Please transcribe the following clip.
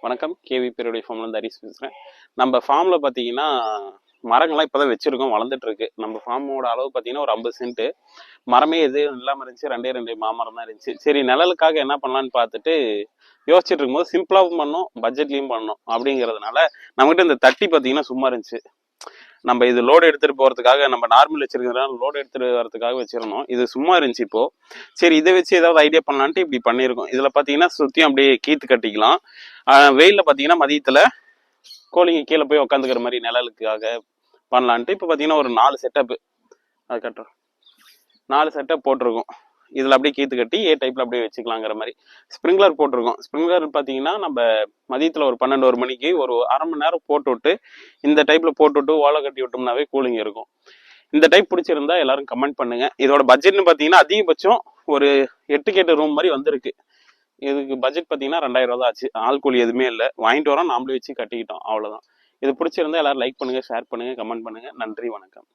வணக்கம். கேவி பேருடைய ஃபார்ம்லேருந்து ஹரிஸ் பேசுகிறேன். நம்ம ஃபார்மில் பார்த்தீங்கன்னா மரங்கள்லாம் இப்போ தான் வச்சுருக்கோம், வளர்ந்துட்டு இருக்கு. நம்ம ஃபார்மோட அளவு பார்த்தீங்கன்னா ஒரு 50 சென்ட்டு. மரமே எதுவும் இல்லாமல் இருந்துச்சு, ரெண்டே மாமரம் தான் இருந்துச்சு. சரி, நிழலுக்காக என்ன பண்ணலான்னு பார்த்துட்டு யோசிச்சுட்டு இருக்கும்போது சிம்பிளாகவும் பண்ணோம், பட்ஜெட்லேயும் பண்ணோம் அப்படிங்கிறதுனால நம்மகிட்ட இந்த தட்டி பார்த்தீங்கன்னா சும்மா இருந்துச்சு. நம்ம இது லோடு எடுத்துகிட்டு போகிறதுக்காக, நம்ம நார்மல் வச்சிருக்கிறதுனால லோடு எடுத்துகிட்டு வரதுக்காக வச்சிருந்தோம். இது சும்மா இருந்துச்சு இப்போ. சரி, இதை வச்சு ஏதாவது ஐடியா பண்ணலான்ட்டு இப்படி பண்ணியிருக்கோம். இதில் பார்த்தீங்கன்னா சுற்றியும் அப்படியே கீத்து கட்டிக்கலாம். வெயிலில் பார்த்தீங்கன்னா மதியத்தில் கோழிங்க கீழே போய் உட்காந்துக்கிற மாதிரி நிழலுக்காக பண்ணலான்ட்டு இப்போ பார்த்தீங்கன்னா ஒரு 4 செட்டப்பு, அது கட்டுறோம், 4 செட்டப் போட்டிருக்கோம். இதில் அப்படியே கீத்து கட்டி டைப்பில் அப்படியே வச்சுக்கலாங்கிற மாதிரி ஸ்ப்ரிங்க்லர் போட்டிருக்கோம். ஸ்ப்ரிங்க்லர் பார்த்தீங்கன்னா நம்ம மதியத்தில் ஒரு 12 மணிக்கு ஒரு அரை மணி நேரம் போட்டு விட்டு இந்த டைப்பில் போட்டு விட்டு ஓலை கட்டி விட்டோம்னாவே கூலிங் இருக்கும். இந்த டைப் பிடிச்சிருந்தா எல்லாரும் கமெண்ட் பண்ணுங்க. இதோட பட்ஜெட்னு பார்த்தீங்கன்னா அதிகபட்சம் ஒரு 8 ரூம் மாதிரி வந்திருக்கு. இதுக்கு பட்ஜெட் பார்த்தீங்கன்னா 2000 ரூபா தான் ஆச்சு. ஆள் கூலி எதுவுமே இல்லை, வாங்கிட்டு வரோம், நாமளே வச்சு கட்டிக்கிட்டோம், அவ்வளோதான். இது பிடிச்சிருந்தா எல்லாரும் லைக் பண்ணுங்க, ஷேர் பண்ணுங்க, கமெண்ட் பண்ணுங்க. நன்றி, வணக்கம்.